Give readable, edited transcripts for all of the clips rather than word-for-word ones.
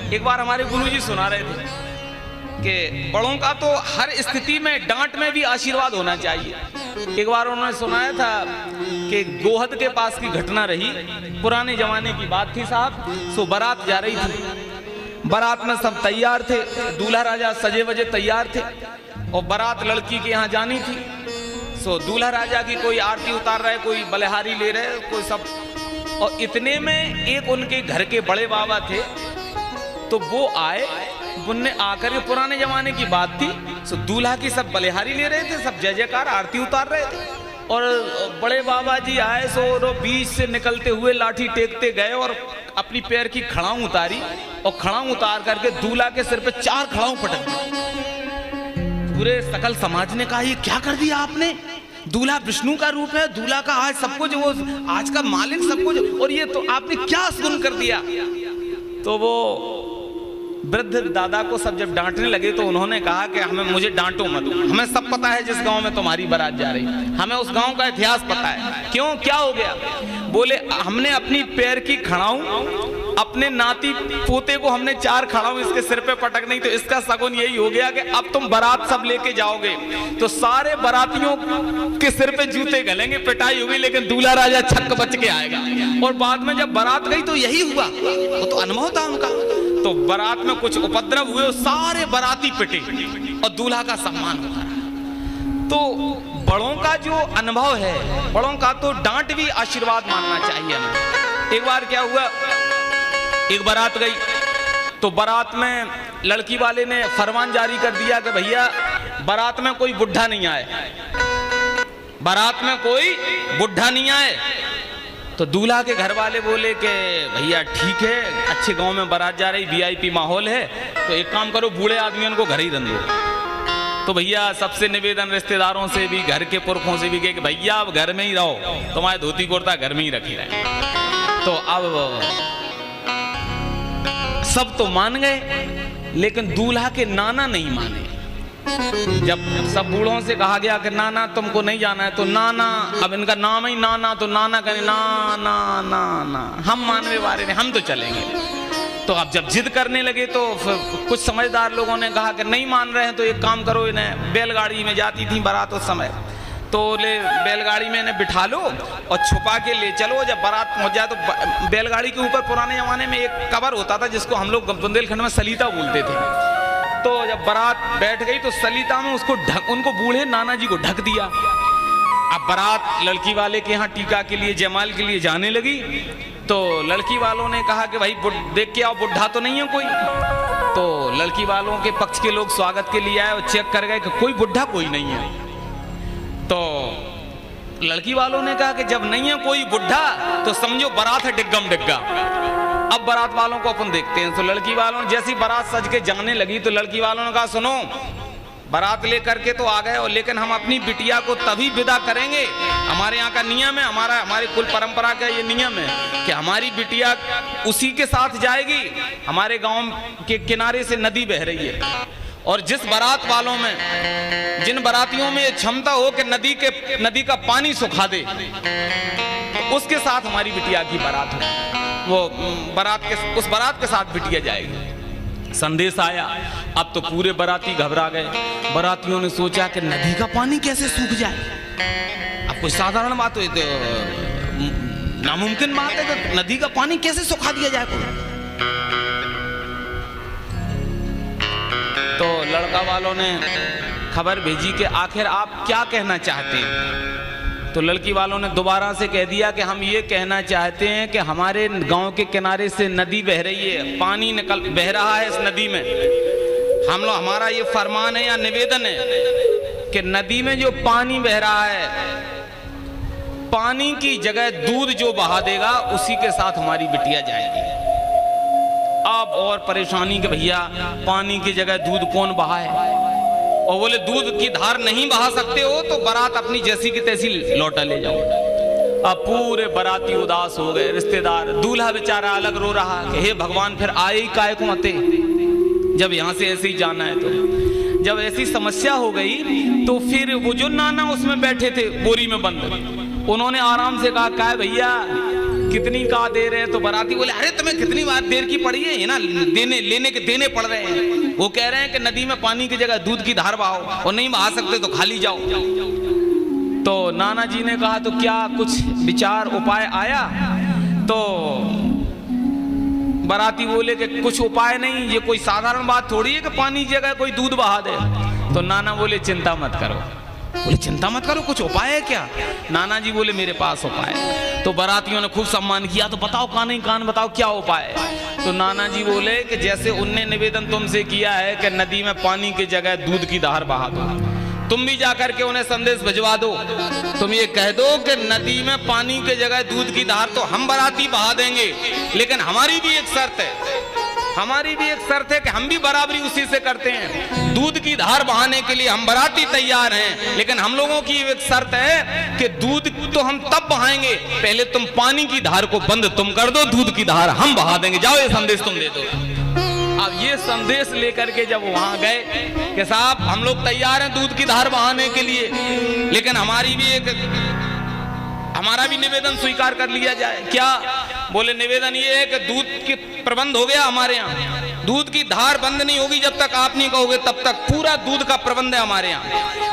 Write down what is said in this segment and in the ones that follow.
एक बार हमारे गुरुजी सुना रहे थे कि बड़ों का तो हर स्थिति में डांट में भी आशीर्वाद होना चाहिए। एक बार उन्होंने सुनाया था कि गोहद के पास की घटना रही, पुराने जमाने की बात थी साहब। सो बारात जा रही थी, बारात में सब तैयार थे, दूल्हा राजा सजे वजे तैयार थे और बारात लड़की के यहाँ जानी थी। सो दूल्हा राजा की कोई आरती उतार रहे, कोई बलिहारी ले रहे, कोई सब। और इतने में एक उनके घर के बड़े बाबा थे, तो वो आए, उनने आकर के, पुराने जमाने की बात थी, सो दूल्हा की सब बलिहारी ले रहे थे, सब जय जयकार आरती उतार रहे थे। और बड़े बाबा जी आए, सो बीच से निकलते हुए लाठी टेकते गए और अपनी पैर की खड़ाऊं उतारी और खड़ाऊं उतार करके दूल्हा के सिर पे 4 खड़ाऊं पटक दी। पूरे सकल समाज ने कहा, ये क्या कर दिया आपने? दूल्हा विष्णु का रूप है, दूल्हा का आज सब कुछ, वो आज का मालिक सब कुछ, और ये तो आपने क्या सुन कर दिया? तो वो वृद्ध दादा को सब जब डांटने लगे तो उन्होंने कहा कि मुझे डांटो मत, हमें सब पता है जिस गांव में तुम्हारी बारात जा रही, हमें उस गांव का इतिहास पता है। क्यों, क्या हो गया? बोले हमने अपनी पैर की खड़ाऊं अपने नाती पोते को हमने 4 खड़ाऊं इसके सिर पे पटक नहीं, तो इसका सगुन यही हो गया कि अब तुम बारात सब लेके जाओगे तो सारे बारातियों के सिर पे जूते गलेंगे, पिटाई होगी, लेकिन दूल्हा राजा छक्क बच के आएगा। और बाद में जब बारात गई तो यही हुआ, वो तो अनुभव था उनका। तो बारात में कुछ उपद्रव हुए, सारे बाराती पिटे और दूल्हा का सम्मान हुआ। तो बड़ों का जो अनुभव है, बड़ों का तो डांट भी आशीर्वाद मानना चाहिए हमें। एक बार क्या हुआ, एक बारात गई तो बारात में लड़की वाले ने फरमान जारी कर दिया कि भैया बारात में कोई बुढ़ा नहीं आए, बारात में कोई बुढ़ा नहीं आए। तो दूल्हा के घर वाले बोले कि भैया ठीक है, अच्छे गांव में बारात जा रही, वीआईपी माहौल है, तो एक काम करो, बूढ़े आदमियों को घर ही रख दो। तो भैया सबसे निवेदन, रिश्तेदारों से भी, घर के पुरखों से भी, कि भैया अब घर में ही रहो, तुम्हारे धोती कुर्ता घर में ही रखी रहे। तो अब सब तो मान गए, लेकिन दूल्हा के नाना नहीं माने। जब सब बूढ़ों से कहा गया कि नाना तुमको नहीं जाना है, तो नाना, अब इनका नाम ही नाना, तो नाना कहे ना ना ना ना, हम मानने वाले नहीं, हम तो चलेंगे। तो अब जब जिद करने लगे तो कुछ समझदार लोगों ने कहा कि नहीं मान रहे हैं तो एक काम करो, इन्हें बैलगाड़ी में जाती थी बारात उस समय, तो ले बैलगाड़ी में इन्हें बिठा लो और छुपा के ले चलो। जब बारात पहुंच जाए तो बैलगाड़ी के ऊपर पुराने जमाने में एक कवर होता था जिसको हम लोग बुंदेलखंड में सलीता बोलते थे। तो जब बारात बैठ गई तो सलीता में उसको उनको बूढ़े नाना जी को ढक दिया। अब बारात लड़की वाले के यहाँ टीका के लिए, जयमाल के लिए जाने लगी। तो लड़की वालों ने कहा कि भाई देख के आओ, बुढ़ा तो नहीं है कोई। तो लड़की वालों के पक्ष के लोग स्वागत के लिए आए और चेक कर गए कि कोई बुढ़ा कोई नहीं है। तो लड़की वालों ने कहा कि जब नहीं है कोई बुढ़ा तो समझो बारात है डिग्गम डिग्गा, अब बारात वालों को अपन देखते हैं। तो लड़की वालों ने जैसी बारात सज के जाने लगी तो लड़की वालों ने कहा सुनो, बारात लेकर के तो आ गए हो, लेकिन हम अपनी बिटिया को तभी विदा करेंगे, हमारे यहाँ का नियम है, हमारी कुल परंपरा का ये नियम है कि हमारी बिटिया उसी के साथ जाएगी। हमारे गांव के किनारे से नदी बह रही है और जिस बारात वालों में, जिन बारातियों में ये क्षमता हो कि नदी का पानी सुखा दे, तो उसके साथ हमारी बिटिया की बारात हो, वो उस बारात के साथ बिटिया जाएगी। संदेश आया, अब तो पूरे बाराती घबरा गए। बारातियों ने सोचा कि नदी का पानी कैसे सूख जाए, अब कोई साधारण बात हो, तो नामुमकिन बात है कि नदी का पानी कैसे सुखा दिया जाए। तो लड़का वालों ने खबर भेजी कि आखिर आप क्या कहना चाहते हैं। तो लड़की वालों ने दोबारा से कह दिया कि हम ये कहना चाहते हैं कि हमारे गांव के किनारे से नदी बह रही है, पानी बह रहा है इस नदी में, हम लोग, हमारा ये फरमान है या निवेदन है कि नदी में जो पानी बह रहा है, पानी की जगह दूध जो बहा देगा उसी के साथ हमारी बिटिया जाएगी। अब और परेशानी के भैया पानी की जगह दूध कौन बहाए, और बोले दूध की धार नहीं बहा सकते हो तो बारात अपनी जैसी की तैसी लौटा ले जाओ। अब पूरे बाराती उदास हो गए, रिश्तेदार, दूल्हा बेचारा अलग रो रहा कि हे भगवान फिर आए ही काय को आते, जब यहाँ से ऐसे ही जाना है। तो जब ऐसी समस्या हो गई तो फिर वो जो नाना उसमें बैठे थे बोरी में बंद, उन्होंने आराम से कहा, काय भैया कितनी का दे रहे हैं? तो बाराती बोले अरे तुम्हें कितनी बार देर की पड़ी है, ये ना देने पड़ रहे हैं। वो कह रहे हैं कि नदी में पानी की जगह दूध की धार बहाओ, और नहीं बहा सकते तो खाली जाओ। तो नाना जी ने कहा तो क्या कुछ विचार उपाय आया? तो बाराती बोले कि कुछ उपाय नहीं, ये कोई साधारण बात थोड़ी है कि पानी की जगह कोई दूध बहा दे। तो नाना बोले चिंता मत करो। बोले चिंता मत करो, कुछ उपाय है क्या? नाना जी बोले मेरे पास उपाय है। तो बारातियों ने खूब सम्मान किया, तो बताओ कान बताओ क्या उपाय है? तो नाना जी बोले कि जैसे उनने निवेदन तुमसे किया है कि नदी में पानी की जगह दूध की धार बहा दो, तुम भी जाकर के उन्हें संदेश भिजवा दो। तुम ये कह दो कि नदी में पानी की जगह दूध की धार तो हम बाराती बहा देंगे, लेकिन हमारी भी एक शर्त है कि हम भी बराबरी उसी से करते हैं। दूध की धार बहाने के लिए हम बाराती तैयार हैं, लेकिन हम लोगों की एक शर्त है कि दूध तो हम तब बहाएंगे, पहले तुम पानी की धार को बंद तुम कर दो, दूध की धार हम बहा देंगे। जाओ ये संदेश तुम दे दो। अब ये संदेश लेकर के जब वहां गए कि साहब हम लोग तैयार हैं दूध की धार बहाने के लिए, लेकिन हमारा भी निवेदन स्वीकार कर लिया जाए। क्या? बोले निवेदन ये है कि दूध के प्रबंध हो गया हमारे यहाँ, दूध की धार बंद नहीं होगी जब तक आप नहीं कहोगे, तब तक पूरा दूध का प्रबंध है हमारे यहाँ।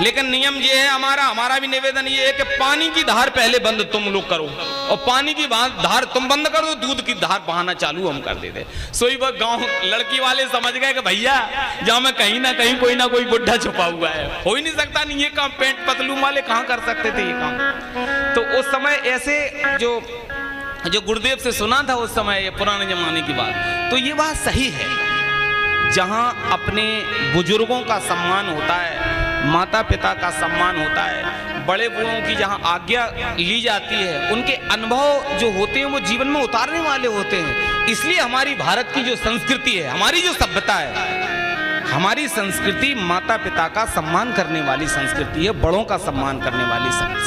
लेकिन नियम ये है हमारा भी निवेदन ये है कि पानी की धार पहले बंद तुम लोग करो, और पानी की धार तुम बंद कर दो, दूध की धार बहाना चालू हम कर देते। सोई वह गांव लड़की वाले समझ गए कि भैया जहाँ में कहीं ना कहीं कोई ना कोई बुढ़ा छुपा हुआ है, हो ही नहीं सकता। नहीं ये काम पेंट पतलू वाले कहाँ कर सकते थे ये काम। तो उस समय ऐसे जो गुरुदेव से सुना था उस समय, ये पुराने जमाने की बात, तो ये बात सही है। जहां अपने बुजुर्गों का सम्मान होता है, माता पिता का सम्मान होता है, बड़े बूढ़ों की जहां आज्ञा ली जाती है, उनके अनुभव जो होते हैं वो जीवन में उतारने वाले होते हैं। इसलिए हमारी भारत की जो संस्कृति है, हमारी जो सभ्यता है, हमारी संस्कृति माता पिता का सम्मान करने वाली संस्कृति है, बड़ों का सम्मान करने वाली संस्कृति।